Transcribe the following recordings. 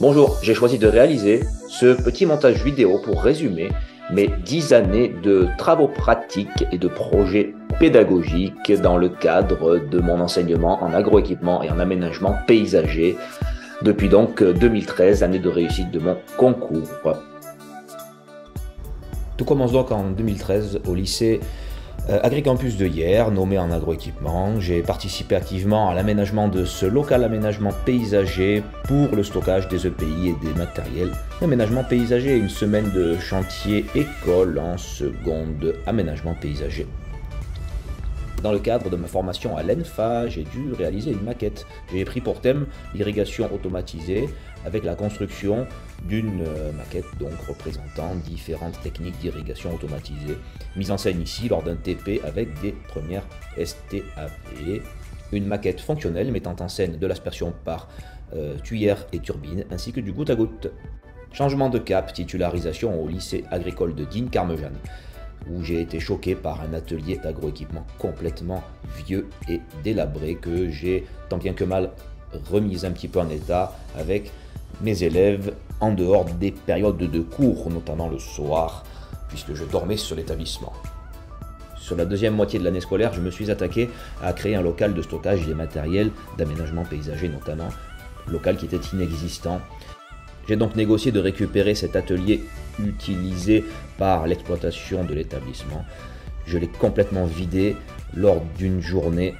Bonjour, j'ai choisi de réaliser ce petit montage vidéo pour résumer mes 10 années de travaux pratiques et de projets pédagogiques dans le cadre de mon enseignement en agroéquipement et en aménagement paysager depuis donc 2013, année de réussite de mon concours. Tout commence donc en 2013 au lycée Agricampus de Hyères, nommé en agroéquipement. J'ai participé activement à l'aménagement de ce local aménagement paysager pour le stockage des EPI et des matériels. L'aménagement paysager, une semaine de chantier école en seconde aménagement paysager. Dans le cadre de ma formation à l'ENFA, j'ai dû réaliser une maquette. J'ai pris pour thème l'irrigation automatisée avec la construction d'une maquette donc représentant différentes techniques d'irrigation automatisée, mise en scène ici lors d'un TP avec des premières STAV. Une maquette fonctionnelle mettant en scène de l'aspersion par tuyère et turbine ainsi que du goutte à goutte. Changement de cap, titularisation au lycée agricole de Digne-Carmejeanne, où j'ai été choqué par un atelier d'agroéquipement complètement vieux et délabré que j'ai tant bien que mal remis un petit peu en état avec mes élèves en dehors des périodes de cours, notamment le soir, puisque je dormais sur l'établissement. Sur la deuxième moitié de l'année scolaire, je me suis attaqué à créer un local de stockage des matériels d'aménagement paysager notamment, local qui était inexistant. J'ai donc négocié de récupérer cet atelier utilisé par l'exploitation de l'établissement. Je l'ai complètement vidé lors d'une journée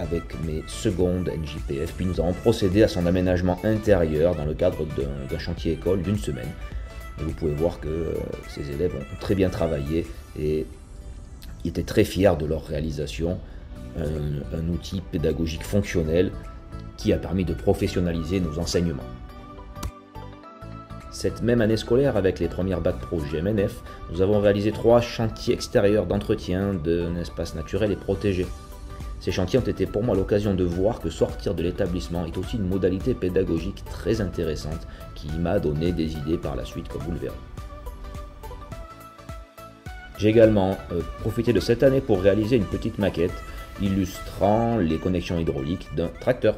avec mes secondes NJPF, puis nous avons procédé à son aménagement intérieur dans le cadre d'un chantier école d'une semaine. Et vous pouvez voir que ces élèves ont très bien travaillé et étaient très fiers de leur réalisation. Un outil pédagogique fonctionnel qui a permis de professionnaliser nos enseignements. Cette même année scolaire, avec les premières bacs pro GMNF, nous avons réalisé 3 chantiers extérieurs d'entretien d'un espace naturel et protégé. Ces chantiers ont été pour moi l'occasion de voir que sortir de l'établissement est aussi une modalité pédagogique très intéressante qui m'a donné des idées par la suite, comme vous le verrez. J'ai également profité de cette année pour réaliser une petite maquette illustrant les connexions hydrauliques d'un tracteur.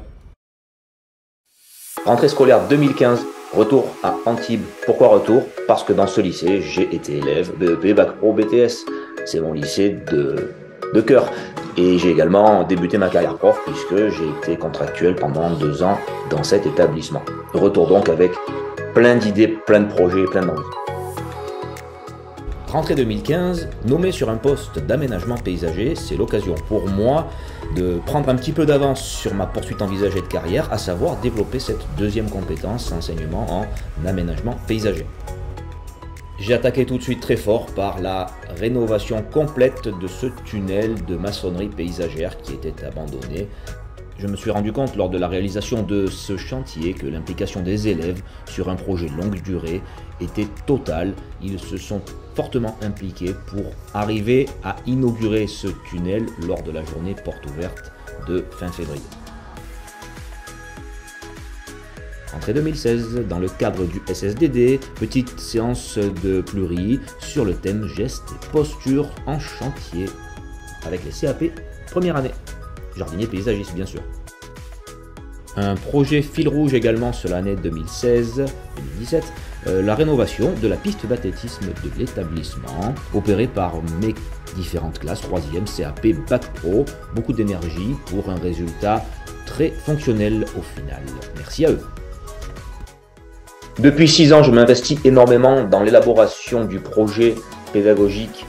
Rentrée scolaire 2015. Retour à Antibes. Pourquoi retour? Parce que dans ce lycée, j'ai été élève BEP, Bac Pro, BTS. C'est mon lycée de cœur. Et j'ai également débuté ma carrière prof puisque j'ai été contractuel pendant 2 ans dans cet établissement. Retour donc avec plein d'idées, plein de projets, plein d'envies. Rentrée 2015, nommé sur un poste d'aménagement paysager, c'est l'occasion pour moi de prendre un petit peu d'avance sur ma poursuite envisagée de carrière, à savoir développer cette deuxième compétence, enseignement en aménagement paysager. J'ai attaqué tout de suite très fort par la rénovation complète de ce tunnel de maçonnerie paysagère qui était abandonné. Je me suis rendu compte lors de la réalisation de ce chantier que l'implication des élèves sur un projet longue durée était totale. Ils se sont fortement impliqués pour arriver à inaugurer ce tunnel lors de la journée porte ouverte de fin février. Rentrée 2016, dans le cadre du SSDD, petite séance de pluri sur le thème gestes et postures en chantier avec les CAP première année. Jardinier paysagiste bien sûr. Un projet fil rouge également sur l'année 2016-2017, la rénovation de la piste d'athlétisme de l'établissement, opérée par mes différentes classes, 3e, CAP, Bac Pro, beaucoup d'énergie pour un résultat très fonctionnel au final. Merci à eux. Depuis 6 ans, je m'investis énormément dans l'élaboration du projet pédagogique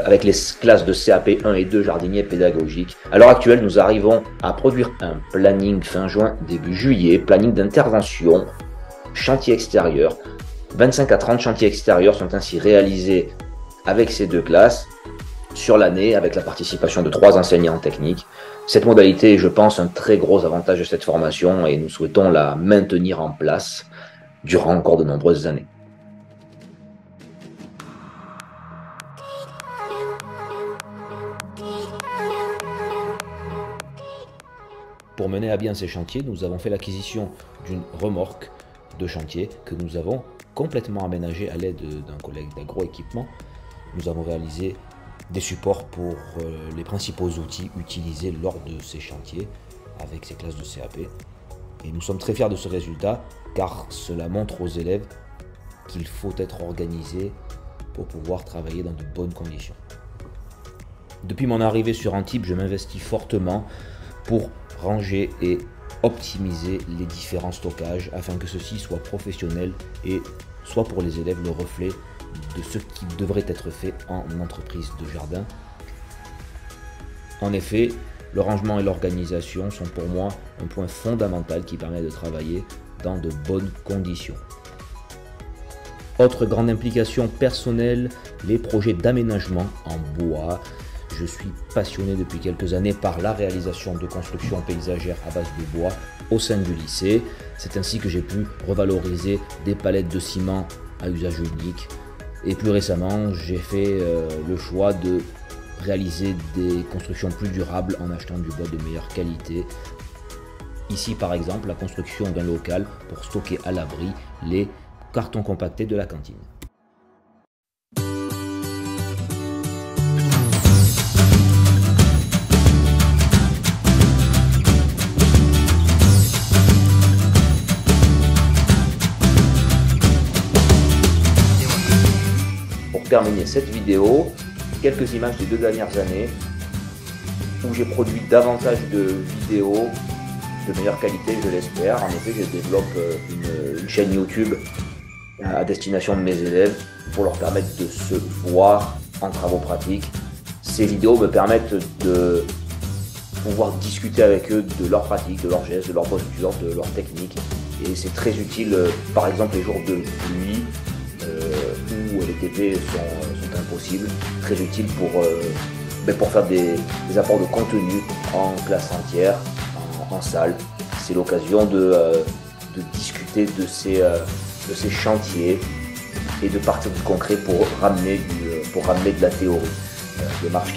avec les classes de CAP 1 et 2 jardiniers pédagogiques. À l'heure actuelle, nous arrivons à produire un planning fin juin, début juillet, planning d'intervention, chantier extérieur. 25 à 30 chantiers extérieurs sont ainsi réalisés avec ces 2 classes sur l'année avec la participation de 3 enseignants techniques. Cette modalité est, je pense, un très gros avantage de cette formation et nous souhaitons la maintenir en place durant encore de nombreuses années. Pour mener à bien ces chantiers, nous avons fait l'acquisition d'une remorque de chantier que nous avons complètement aménagée à l'aide d'un collègue d'agroéquipement. Nous avons réalisé des supports pour les principaux outils utilisés lors de ces chantiers avec ces classes de CAP. Et nous sommes très fiers de ce résultat car cela montre aux élèves qu'il faut être organisé pour pouvoir travailler dans de bonnes conditions. Depuis mon arrivée sur Antibes, je m'investis fortement pour ranger et optimiser les différents stockages afin que ceci soit professionnel et soit pour les élèves le reflet de ce qui devrait être fait en entreprise de jardin. En effet, le rangement et l'organisation sont pour moi un point fondamental qui permet de travailler dans de bonnes conditions. Autre grande implication personnelle, les projets d'aménagement en bois. Je suis passionné depuis quelques années par la réalisation de constructions paysagères à base de bois au sein du lycée. C'est ainsi que j'ai pu revaloriser des palettes de ciment à usage unique. Et plus récemment, j'ai fait le choix de réaliser des constructions plus durables en achetant du bois de meilleure qualité. Ici par exemple, la construction d'un local pour stocker à l'abri les cartons compactés de la cantine. Pour terminer cette vidéo, quelques images des 2 dernières années où j'ai produit davantage de vidéos de meilleure qualité, je l'espère. En effet, je développe une chaîne YouTube à destination de mes élèves pour leur permettre de se voir en travaux pratiques. Ces vidéos me permettent de pouvoir discuter avec eux de leurs pratiques, de leurs gestes, de leur posture, de leurs techniques. Et c'est très utile, par exemple les jours de pluie où les TP sont impossibles, très utile pour faire des apports de contenu en classe entière, en salle. C'est l'occasion de discuter de ces chantiers et de partir du concret pour ramener de la théorie. Démarche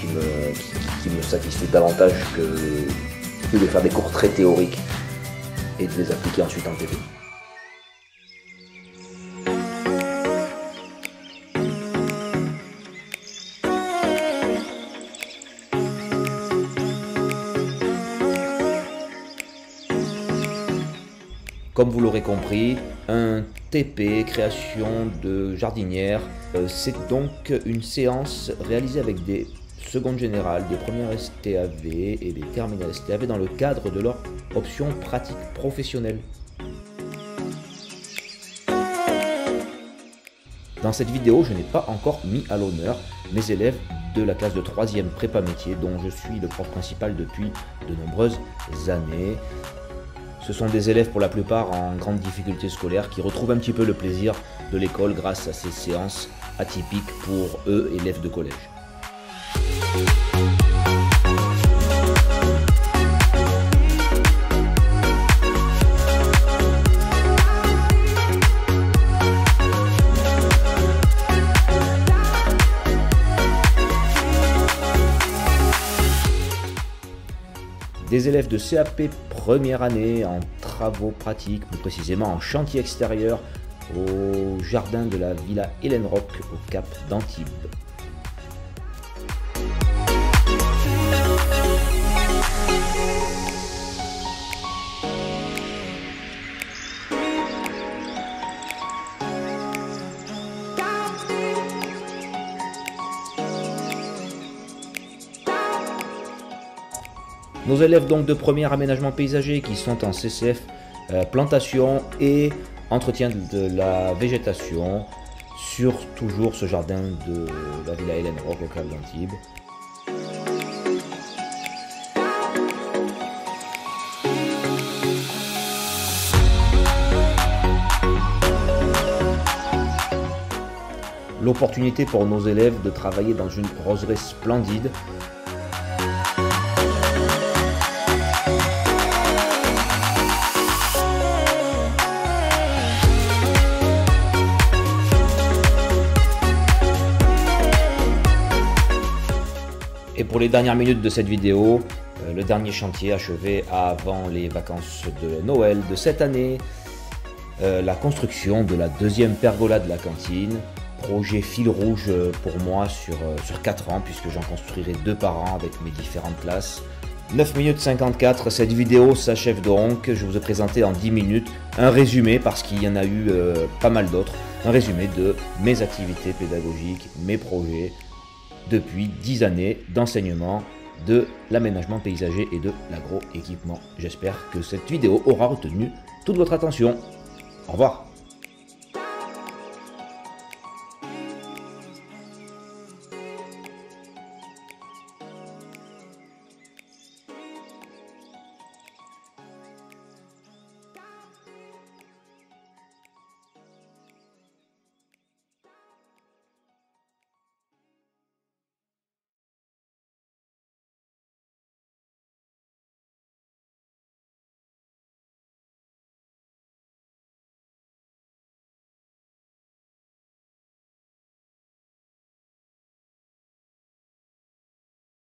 qui me satisfait davantage que de faire des cours très théoriques et de les appliquer ensuite en TP. Comme vous l'aurez compris, un TP, création de jardinière, c'est donc une séance réalisée avec des secondes générales, des premières STAV et des terminales STAV dans le cadre de leur option pratique professionnelle. Dans cette vidéo, je n'ai pas encore mis à l'honneur mes élèves de la classe de 3e prépa métier dont je suis le prof principal depuis de nombreuses années. Ce sont des élèves pour la plupart en grande difficulté scolaire qui retrouvent un petit peu le plaisir de l'école grâce à ces séances atypiques pour eux, élèves de collège. Des élèves de CAP première année en travaux pratiques, plus précisément en chantier extérieur au jardin de la Villa Hélène Rock au Cap d'Antibes. Nos élèves donc de premier aménagement paysager qui sont en CCF plantation et entretien de la végétation sur toujours ce jardin de la Villa Hélène Rock au Cap d'Antibes. L'opportunité pour nos élèves de travailler dans une roseraie splendide. Et pour les dernières minutes de cette vidéo, le dernier chantier achevé avant les vacances de Noël de cette année, la construction de la deuxième pergola de la cantine, projet fil rouge pour moi sur 4 ans puisque j'en construirai 2 par an avec mes différentes classes. 9 minutes 54, cette vidéo s'achève donc. Je vous ai présenté en 10 minutes un résumé, parce qu'il y en a eu pas mal d'autres, un résumé de mes activités pédagogiques, mes projets depuis 10 années d'enseignement de l'aménagement paysager et de l'agroéquipement. J'espère que cette vidéo aura retenu toute votre attention. Au revoir.